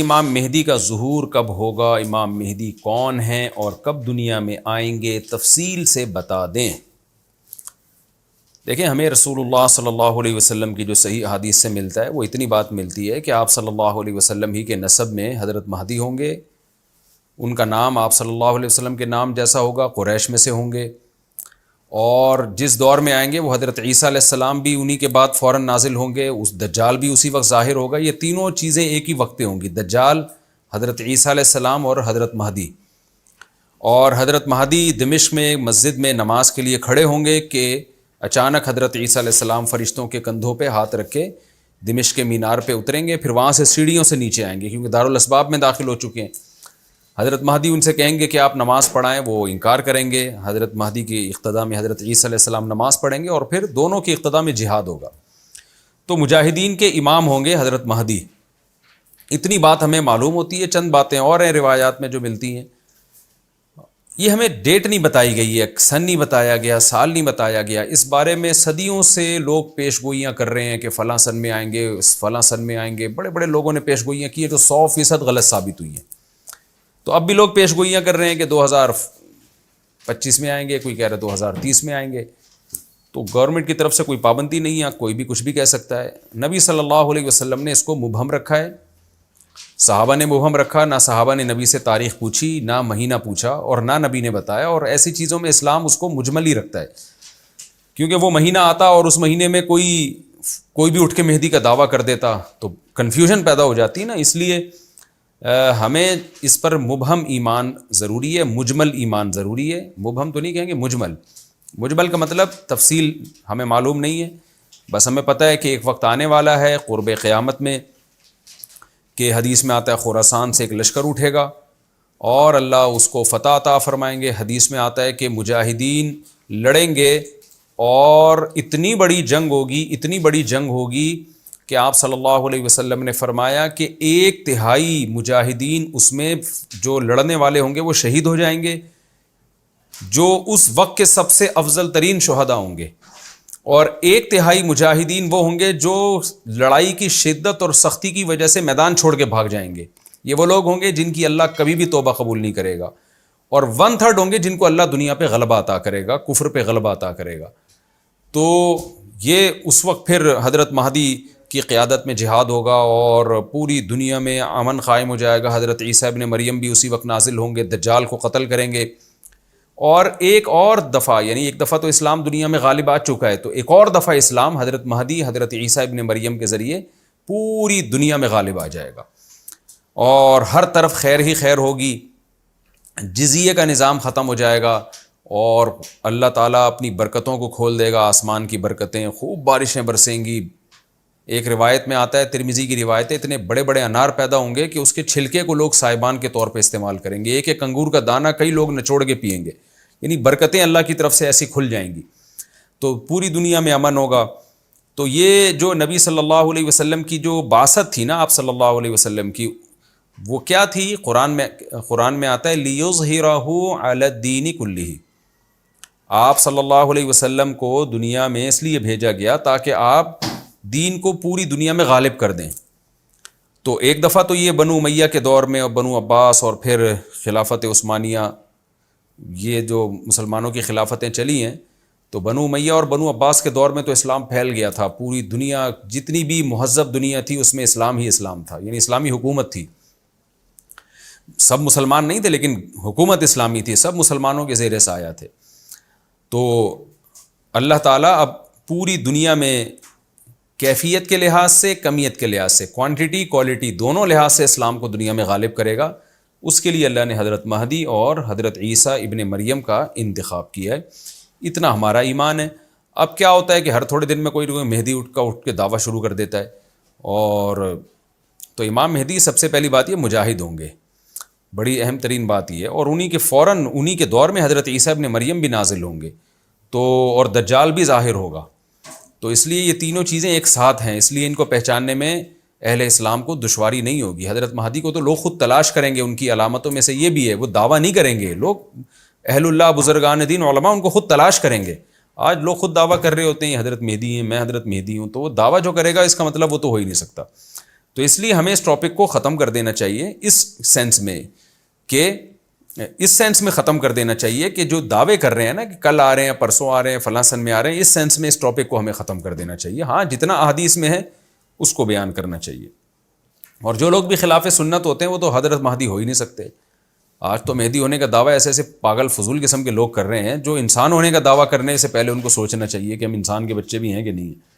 امام مہدی کا ظہور کب ہوگا، امام مہدی کون ہیں اور کب دنیا میں آئیں گے، تفصیل سے بتا دیں۔ دیکھیں، ہمیں رسول اللہ صلی اللہ علیہ وسلم کی جو صحیح حدیث سے ملتا ہے وہ اتنی بات ملتی ہے کہ آپ صلی اللہ علیہ وسلم ہی کے نسب میں حضرت مہدی ہوں گے، ان کا نام آپ صلی اللہ علیہ وسلم کے نام جیسا ہوگا، قریش میں سے ہوں گے، اور جس دور میں آئیں گے وہ حضرت عیسیٰ علیہ السلام بھی انہی کے بعد فوراً نازل ہوں گے، اس دجال بھی اسی وقت ظاہر ہوگا۔ یہ تینوں چیزیں ایک ہی وقت ہوں گی، دجال، حضرت عیسیٰ علیہ السلام اور حضرت مہدی۔ اور حضرت مہدی دمشق میں مسجد میں نماز کے لیے کھڑے ہوں گے کہ اچانک حضرت عیسیٰ علیہ السلام فرشتوں کے کندھوں پہ ہاتھ رکھ کے دمشق کے مینار پہ اتریں گے، پھر وہاں سے سیڑھیوں سے نیچے آئیں گے کیونکہ دارالاسباب میں داخل ہو چکے ہیں۔ حضرت مہدی ان سے کہیں گے کہ آپ نماز پڑھائیں، وہ انکار کریں گے۔ حضرت مہدی کی اقتداء میں حضرت عیسیٰ علیہ السلام نماز پڑھیں گے اور پھر دونوں کی اقتداء میں جہاد ہوگا۔ تو مجاہدین کے امام ہوں گے حضرت مہدی، اتنی بات ہمیں معلوم ہوتی ہے۔ چند باتیں اور ہیں روایات میں جو ملتی ہیں، یہ ہمیں ڈیٹ نہیں بتائی گئی ہے، سن نہیں بتایا گیا، سال نہیں بتایا گیا۔ اس بارے میں صدیوں سے لوگ پیش گوئیاں کر رہے ہیں کہ فلاں سن میں آئیں گے، فلاں سن میں آئیں گے، بڑے بڑے لوگوں نے پیش گوئیاں کی ہیں جو 100% غلط ثابت ہوئی ہیں۔ تو اب بھی لوگ پیش گوئیاں کر رہے ہیں کہ 2025 میں آئیں گے، کوئی کہہ رہا ہے 2030 میں آئیں گے۔ تو گورنمنٹ کی طرف سے کوئی پابندی نہیں ہے، کوئی بھی کچھ بھی کہہ سکتا ہے۔ نبی صلی اللہ علیہ وسلم نے اس کو مبہم رکھا ہے، صحابہ نے مبہم رکھا، نہ صحابہ نے نبی سے تاریخ پوچھی، نہ مہینہ پوچھا، اور نہ نبی نے بتایا۔ اور ایسی چیزوں میں اسلام اس کو مجمل ہی رکھتا ہے، کیونکہ وہ مہینہ آتا اور اس مہینے میں کوئی بھی اٹھ کے مہدی کا دعویٰ کر دیتا تو کنفیوژن پیدا ہو جاتی نا۔ اس لیے ہمیں اس پر مبہم ایمان ضروری ہے، مجمل ایمان ضروری ہے۔ مبہم تو نہیں کہیں گے، مجمل کا مطلب تفصیل ہمیں معلوم نہیں ہے، بس ہمیں پتہ ہے کہ ایک وقت آنے والا ہے قرب قیامت میں کہ حدیث میں آتا ہے خراسان سے ایک لشکر اٹھے گا اور اللہ اس کو فتح عطا فرمائیں گے۔ حدیث میں آتا ہے کہ مجاہدین لڑیں گے اور اتنی بڑی جنگ ہوگی کہ آپ صلی اللہ علیہ وسلم نے فرمایا کہ 1/3 مجاہدین اس میں جو لڑنے والے ہوں گے وہ شہید ہو جائیں گے، جو اس وقت کے سب سے افضل ترین شہداء ہوں گے، اور 1/3 مجاہدین وہ ہوں گے جو لڑائی کی شدت اور سختی کی وجہ سے میدان چھوڑ کے بھاگ جائیں گے۔ یہ وہ لوگ ہوں گے جن کی اللہ کبھی بھی توبہ قبول نہیں کرے گا، اور 1/3 ہوں گے جن کو اللہ دنیا پہ غلبہ عطا کرے گا، کفر پہ غلبہ عطا کرے گا۔ تو یہ اس وقت پھر حضرت مہدی کی قیادت میں جہاد ہوگا اور پوری دنیا میں امن قائم ہو جائے گا۔ حضرت عیسیٰ ابن مریم بھی اسی وقت نازل ہوں گے، دجال کو قتل کریں گے، اور ایک اور دفعہ، یعنی ایک دفعہ تو اسلام دنیا میں غالب آ چکا ہے، تو ایک اور دفعہ اسلام حضرت مہدی، حضرت عیسیٰ ابن مریم کے ذریعے پوری دنیا میں غالب آ جائے گا، اور ہر طرف خیر ہی خیر ہوگی، جزیے کا نظام ختم ہو جائے گا، اور اللہ تعالیٰ اپنی برکتوں کو کھول دے گا، آسمان کی برکتیں، خوب بارشیں برسیں گی۔ ایک روایت میں آتا ہے، ترمذی کی روایت ہے، اتنے بڑے بڑے انار پیدا ہوں گے کہ اس کے چھلکے کو لوگ سائبان کے طور پہ استعمال کریں گے، ایک ایک انگور کا دانہ کئی لوگ نچوڑ کے پئیں گے، یعنی برکتیں اللہ کی طرف سے ایسی کھل جائیں گی، تو پوری دنیا میں امن ہوگا۔ تو یہ جو نبی صلی اللہ علیہ وسلم کی جو بعثت تھی نا، آپ صلی اللہ علیہ وسلم کی، وہ کیا تھی؟ قرآن میں آتا ہے لِيُظْهِرَهُ عَلَى الدِّينِ كُلِّهِ۔ آپ صلی اللہ علیہ وسلم کو دنیا میں اس لیے بھیجا گیا تاکہ آپ دین کو پوری دنیا میں غالب کر دیں۔ تو ایک دفعہ تو یہ بنو امیہ کے دور میں، اور بنو عباس، اور پھر خلافت عثمانیہ، یہ جو مسلمانوں کی خلافتیں چلی ہیں، تو بنو امیہ اور بنو عباس کے دور میں تو اسلام پھیل گیا تھا، پوری دنیا جتنی بھی مہذب دنیا تھی اس میں اسلام ہی اسلام تھا، یعنی اسلامی حکومت تھی۔ سب مسلمان نہیں تھے لیکن حکومت اسلامی تھی، سب مسلمانوں کے زیر سایہ تھے۔ تو اللہ تعالیٰ اب پوری دنیا میں کیفیت کے لحاظ سے، کمیت کے لحاظ سے، کوانٹٹی کوالٹی دونوں لحاظ سے اسلام کو دنیا میں غالب کرے گا۔ اس کے لیے اللہ نے حضرت مہدی اور حضرت عیسیٰ ابن مریم کا انتخاب کیا ہے۔ اتنا ہمارا ایمان ہے۔ اب کیا ہوتا ہے کہ ہر تھوڑے دن میں کوئی مہدی اٹھ کے دعویٰ شروع کر دیتا ہے، اور تو امام مہدی سب سے پہلی بات یہ مجاہد ہوں گے، بڑی اہم ترین بات یہ ہے، اور انہی کے فوراً انہی کے دور میں حضرت عیسیٰ ابن مریم بھی نازل ہوں گے، تو اور دجال بھی ظاہر ہوگا۔ تو اس لیے یہ تینوں چیزیں ایک ساتھ ہیں، اس لیے ان کو پہچاننے میں اہل اسلام کو دشواری نہیں ہوگی۔ حضرت مہدی کو تو لوگ خود تلاش کریں گے، ان کی علامتوں میں سے یہ بھی ہے، وہ دعویٰ نہیں کریں گے، لوگ اہل اللہ، بزرگان دین، علماء ان کو خود تلاش کریں گے۔ آج لوگ خود دعویٰ کر رہے ہوتے ہیں حضرت مہدی ہیں، میں حضرت مہدی ہوں، تو وہ دعویٰ جو کرے گا اس کا مطلب وہ تو ہو ہی نہیں سکتا۔ تو اس لیے ہمیں اس ٹاپک کو ختم کر دینا چاہیے اس سینس میں ختم کر دینا چاہیے کہ جو دعوے کر رہے ہیں نا کہ کل آ رہے ہیں، پرسوں آ رہے ہیں، فلاں سن میں آ رہے ہیں، اس سینس میں اس ٹاپک کو ہمیں ختم کر دینا چاہیے. ہاں جتنا احادیث میں ہے اس کو بیان کرنا چاہیے. اور جو لوگ بھی خلاف سنت ہوتے ہیں وہ تو حضرت مہدی ہو ہی نہیں سکتے. آج تو مہدی ہونے کا دعویٰ ایسے ایسے پاگل فضول قسم کے لوگ کر رہے ہیں جو انسان ہونے کا دعویٰ کرنے سے پہلے ان کو سوچنا چاہیے کہ ہم انسان کے بچے بھی ہیں کہ نہیں.